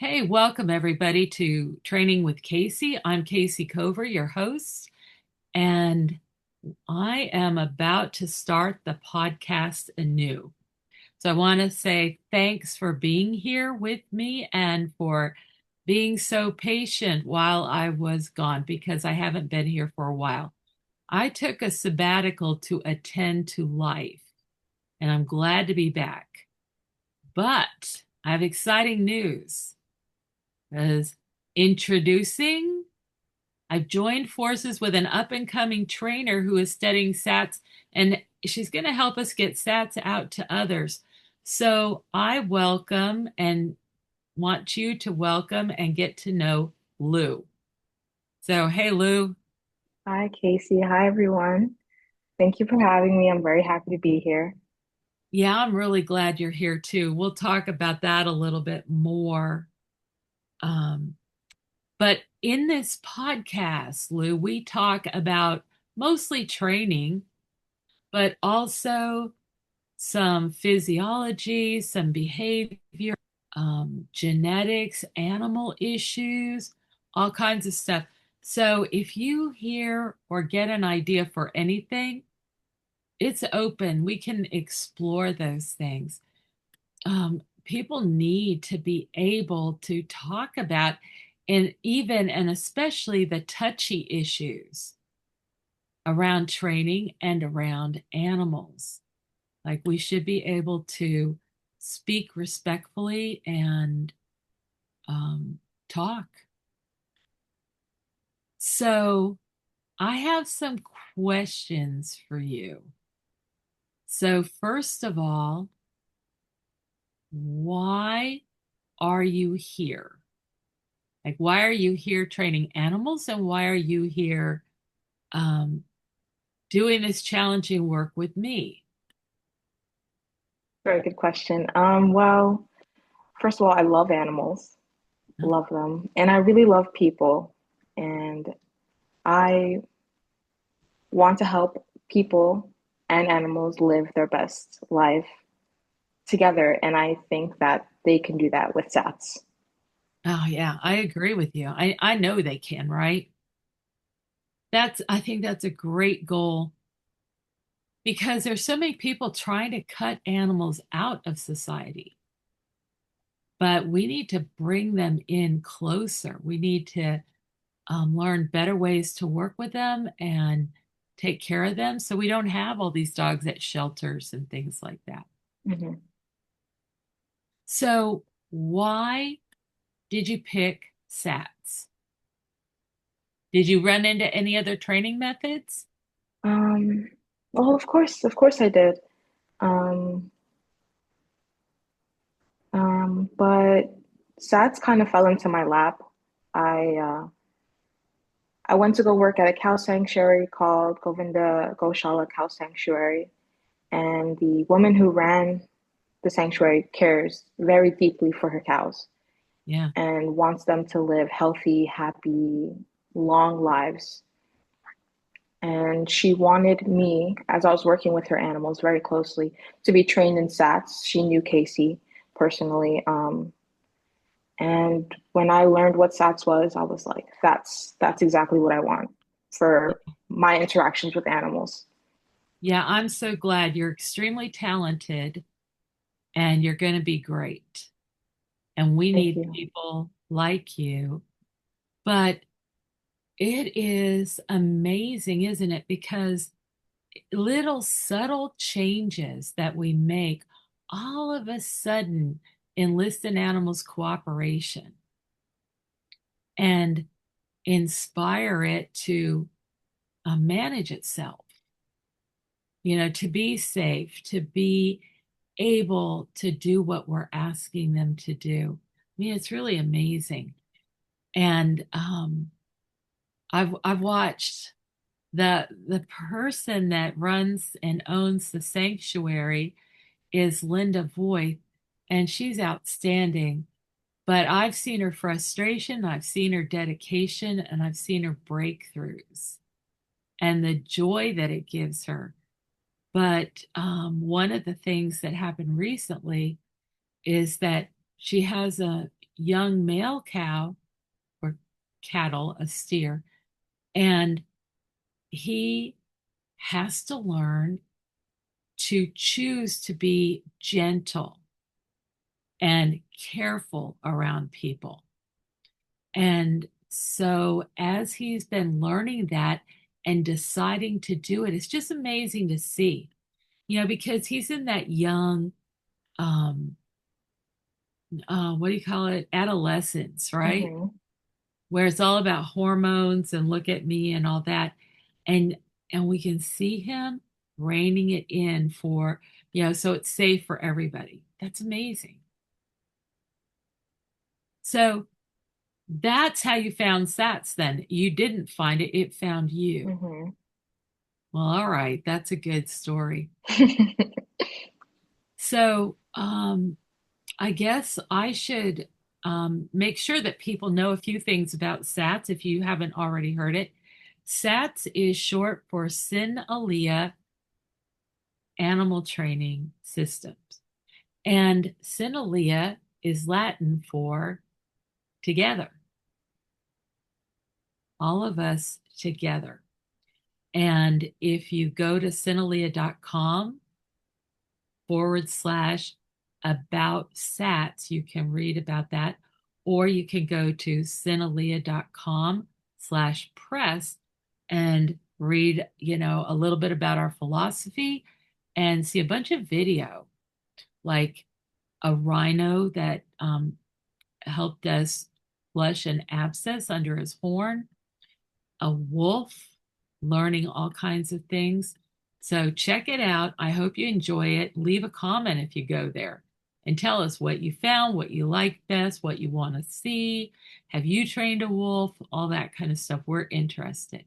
Hey, welcome everybody to Training with Kayce. I'm Kayce Cover, your host, and I am about to start the podcast anew. So I want to say thanks for being here with me and for being so patient while I was gone because I haven't been here for a while. I took a sabbatical to attend to life, and I'm glad to be back. But I have exciting news. As introducing, I've joined forces with an up and coming trainer who is studying SATs, and she's going to help us get SATs out to others. So I welcome and want you to welcome and get to know Lou. So, hey, Lou. Hi, Casey. Hi, everyone. Thank you for having me. I'm very happy to be here. Yeah, I'm really glad you're here too. We'll talk about that a little bit more. Um, But in this podcast, Lou, we talk about mostly training, but also some physiology, some behavior, genetics, animal issues, all kinds of stuff. So if you hear or get an idea for anything, it's open. We can explore those things. People need to be able to talk about and even and especially the touchy issues around training and around animals. Like we should be able to speak respectfully and um, talk. So I have some questions for you. So first of all, why are you here? Like, why are you here training animals and why are you here um, doing this challenging work with me? Very good question. First of all, I love animals, love them, and I really love people. And I want to help people and animals live their best life together. And I think that they can do that with SATs. Oh, yeah, I agree with you. I know they can, right? I think that's a great goal because there's so many people trying to cut animals out of society, but we need to bring them in closer. We need to learn better ways to work with them and take care of them so we don't have all these dogs at shelters and things like that. Mhm. So, why did you pick SATs? Did you run into any other training methods? Um, well, of course I did. Um, but SATs kind of fell into my lap. I uh, I went to go work at a cow sanctuary called Govinda Goshala Cow Sanctuary, and the woman who ran the sanctuary cares very deeply for her cows Yeah. and wants them to live healthy, happy, long lives. And she wanted me, as I was working with her animals very closely, to be trained in SATs. She knew Kayce personally. And when I learned what SATs was, I was like, that's exactly what I want for my interactions with animals. Yeah, I'm so glad you're extremely talented and you're going to be great. And we Thank need you. people like you. But it is amazing, isn't it? Because little subtle changes that we make all of a sudden enlist an animal's cooperation and inspire it to manage itself, to be safe, to be able to do what we're asking them to do. I mean, it's really amazing. And I've watched the person that runs and owns the sanctuary is Linda Voigt, and she's outstanding. But I've seen her frustration, I've seen her dedication, and I've seen her breakthroughs and the joy that it gives her. But one of the things that happened recently is that she has a young male cow or cattle, a steer, and he has to learn to choose to be gentle and careful around people. And so, as he's been learning that and deciding to do it, it's just amazing to see, because he's in that young, um, what do you call it, adolescence, right? Mm-hmm. Where it's all about hormones and look at me and all that. And we can see him reining it in for, so it's safe for everybody. That's amazing. So that's how you found SATs then. You didn't find it, it found you. Mm-hmm. Well, all right, that's a good story. So, I guess I should make sure that people know a few things about SATs if you haven't already heard it. SATs is short for Alia Animal Training Systems. And Alia is Latin for together, all of us together. And if you go to Synalia.com/about SATs, you can read about that. Or you can go to Synalia.com/press and read, a little bit about our philosophy and see a bunch of video, like a rhino that helped us flush an abscess under his horn, a wolf learning all kinds of things. So check it out. I hope you enjoy it. Leave a comment if you go there and tell us what you found, what you like best, what you want to see. Have you trained a wolf? All that kind of stuff. We're interested.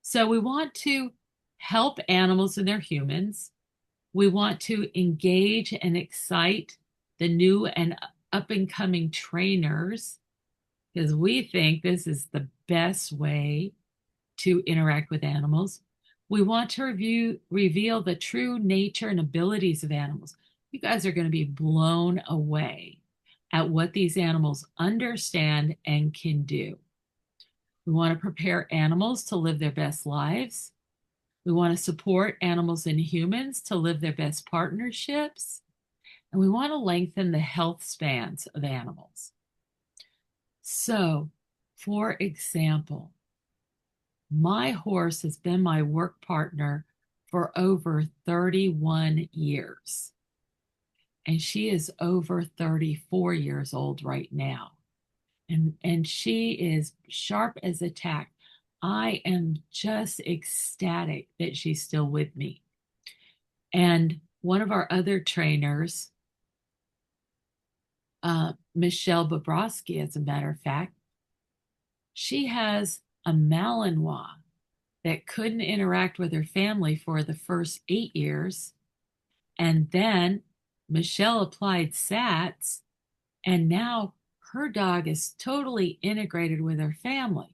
So we want to help animals and their humans. We want to engage and excite the new and up and coming trainers because we think this is the best way to interact with animals. We want to reveal the true nature and abilities of animals. You guys are going to be blown away at what these animals understand and can do. We want to prepare animals to live their best lives. We want to support animals and humans to live their best partnerships. And we want to lengthen the health spans of animals. So, for example, my horse has been my work partner for over 31 years, and she is over 34 years old right now. And she is sharp as a tack. I am just ecstatic that she's still with me. And one of our other trainers, Michelle Bobrovsky, as a matter of fact, she has a Malinois that couldn't interact with her family for the first 8 years. And then Michelle applied SATs, and now her dog is totally integrated with her family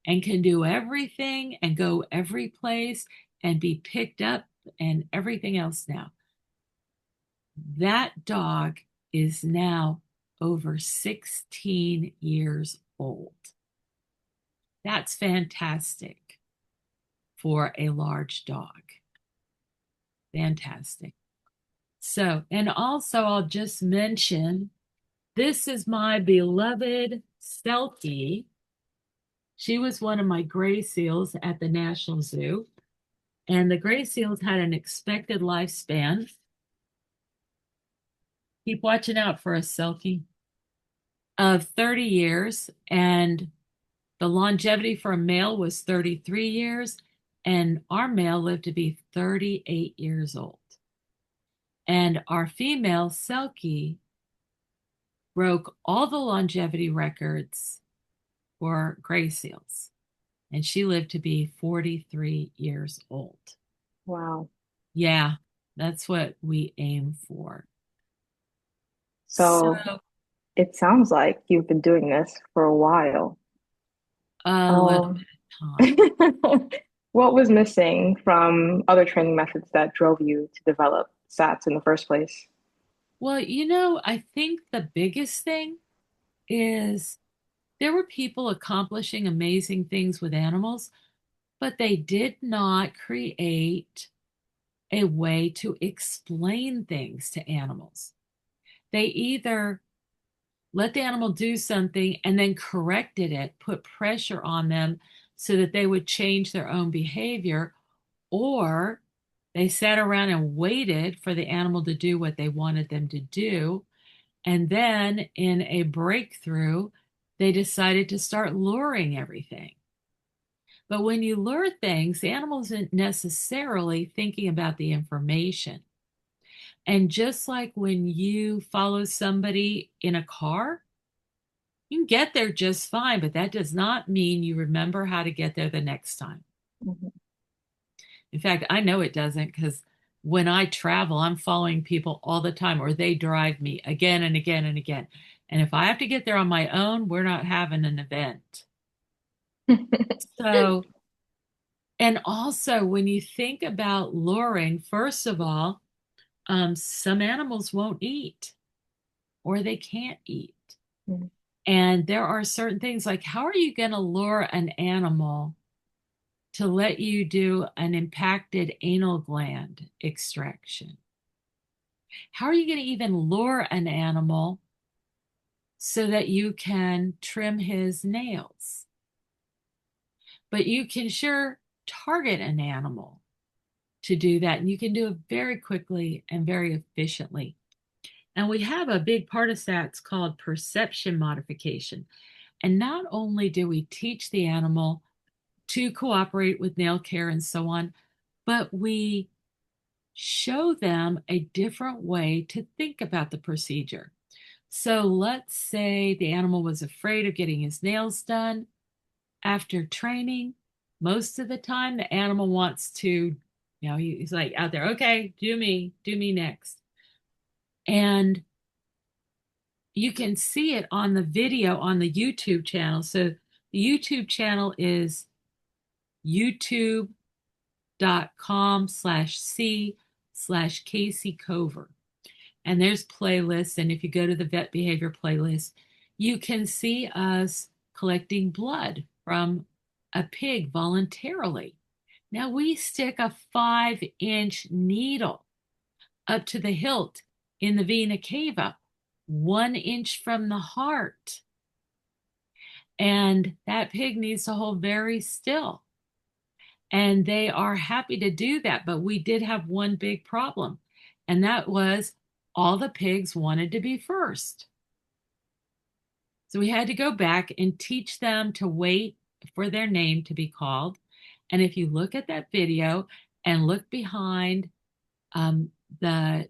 and can do everything and go every place and be picked up and everything else now. That dog is now over 16 years old. That's fantastic for a large dog. Fantastic. So, and also I'll just mention this is my beloved Selkie. She was one of my gray seals at the National Zoo. And the gray seals had an expected lifespan. Keep watching out for a Selkie of 30 years. And the longevity for a male was 33 years. And our male lived to be 38 years old. And our female Selkie broke all the longevity records for gray seals. And she lived to be 43 years old. Wow. Yeah, that's what we aim for. So So it sounds like you've been doing this for a while. a little Um, bit of time. what was missing from other training methods that drove you to develop SATs in the first place? Well, I think the biggest thing is there were people accomplishing amazing things with animals, but they did not create a way to explain things to animals. They either let the animal do something and then corrected it, put pressure on them so that they would change their own behavior, or they sat around and waited for the animal to do what they wanted them to do. And then in a breakthrough, they decided to start luring everything. But when you lure things, the animal isn't necessarily thinking about the information. And just like when you follow somebody in a car, you can get there just fine, but that does not mean you remember how to get there the next time. Mhm. In fact, I know it doesn't because when I travel, I'm following people all the time, or they drive me again and again and again. And if I have to get there on my own, we're not having an event. So, and also when you think about luring, first of all, some animals won't eat or they can't eat. Mhm. And there are certain things like, how are you going to lure an animal to let you do an impacted anal gland extraction? How are you going to even lure an animal so that you can trim his nails? But you can sure target an animal to do that, and you can do it very quickly and very efficiently. And we have a big part of that's called perception modification. And not only do we teach the animal to cooperate with nail care and so on, but we show them a different way to think about the procedure. So let's say the animal was afraid of getting his nails done. After training, most of the time the animal wants to, he's like out there, okay, do me next. And you can see it on the video on the YouTube channel. So the YouTube channel is youtube.com/c/Kayce Cover. And there's playlists. And if you go to the vet behavior playlist, you can see us collecting blood from a pig voluntarily. Now we stick a 5-inch needle up to the hilt in the vena cava, 1 inch from the heart. And that pig needs to hold very still. And they are happy to do that. But we did have one big problem, and that was all the pigs wanted to be first. So we had to go back and teach them to wait for their name to be called. And if you look at that video and look behind the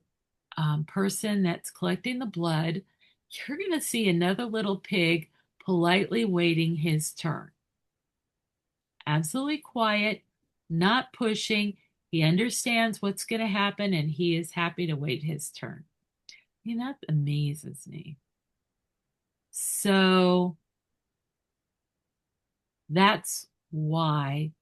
person that's collecting the blood, you're going to see another little pig politely waiting his turn. Absolutely quiet, not pushing. He understands what's going to happen and he is happy to wait his turn. I mean, that amazes me. So that's why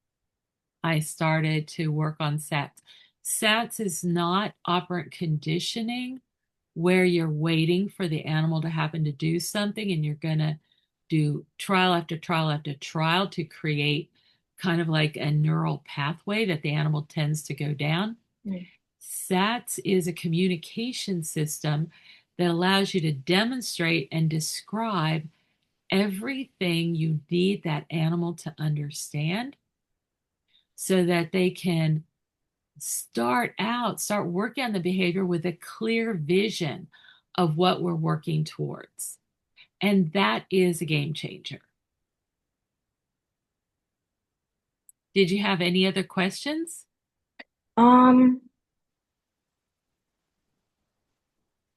I started to work on SATs. SATs is not operant conditioning where you're waiting for the animal to happen to do something and you're going to do trial after trial after trial to create kind of like a neural pathway that the animal tends to go down. Mm. SATs is a communication system that allows you to demonstrate and describe everything you need that animal to understand so that they can start working on the behavior with a clear vision of what we're working towards. And that is a game changer. Did you have any other questions? Um,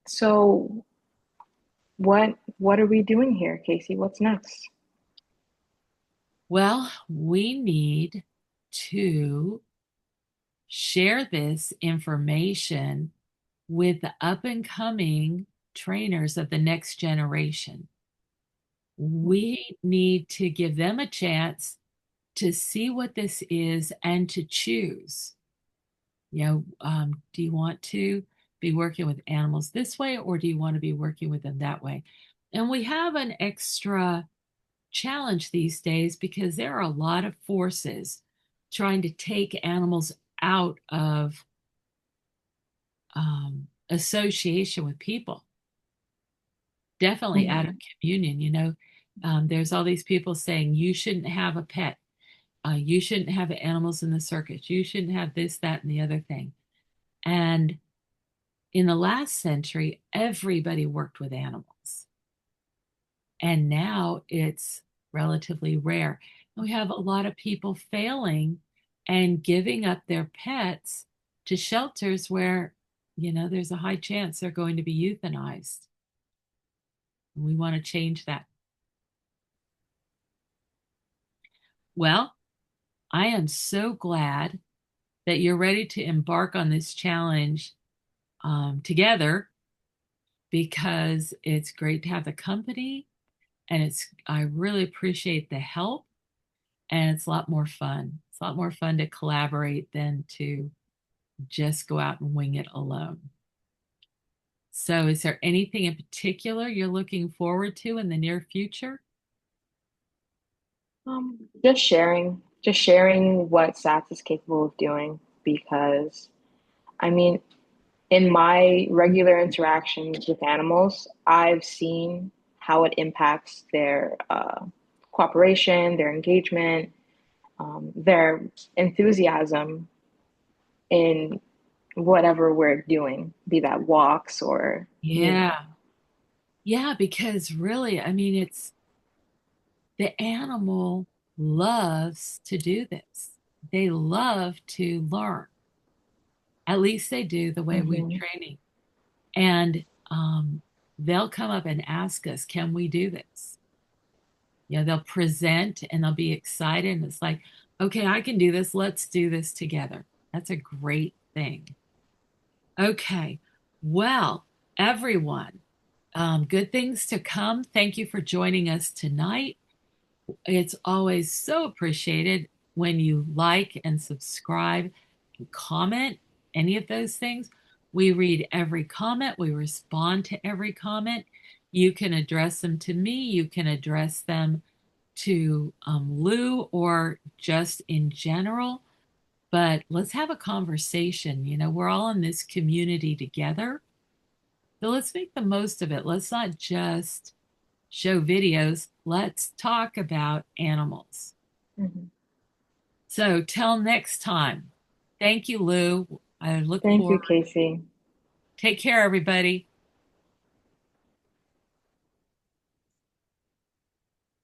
so what are we doing here, Kayce? What's next? Well, we need to share this information with the up and coming trainers of the next generation. We need to give them a chance to see what this is and to choose. Do you want to be working with animals this way or do you want to be working with them that way? And we have an extra challenge these days because there are a lot of forces trying to take animals out of association with people, definitely out of Hmm. communion. There's all these people saying you shouldn't have a pet, you shouldn't have animals in the circus, you shouldn't have this, that, and the other thing. And in the last century, everybody worked with animals. And now it's relatively rare. And we have a lot of people failing and giving up their pets to shelters where, there's a high chance they're going to be euthanized. We want to change that. Well, I am so glad that you're ready to embark on this challenge together, because it's great to have the company, and I really appreciate the help, and it's a lot more fun. It's a lot more fun to collaborate than to just go out and wing it alone. So, is there anything in particular you're looking forward to in the near future? Just sharing what SATS is capable of doing because, I mean, in my regular interactions with animals, I've seen how it impacts their cooperation, their engagement, their enthusiasm in whatever we're doing, be that walks or, Yeah. Yeah, because really, I mean, it's the animal loves to do this. They love to learn. At least they do the way we're Mhm. training. And they'll come up and ask us, can we do this? They'll present and they'll be excited. And it's like, okay, I can do this. Let's do this together. That's a great thing. Okay. Well, everyone, good things to come. Thank you for joining us tonight. It's always so appreciated when you like and subscribe and comment, any of those things. We read every comment, we respond to every comment. You can address them to me, you can address them to Lou, or just in general. But let's have a conversation. We're all in this community together. So let's make the most of it. Let's not just show videos. Let's talk about animals. Mhm. So till next time, thank you, Lou. I look Thank forward. you, Kayce. Take care, everybody.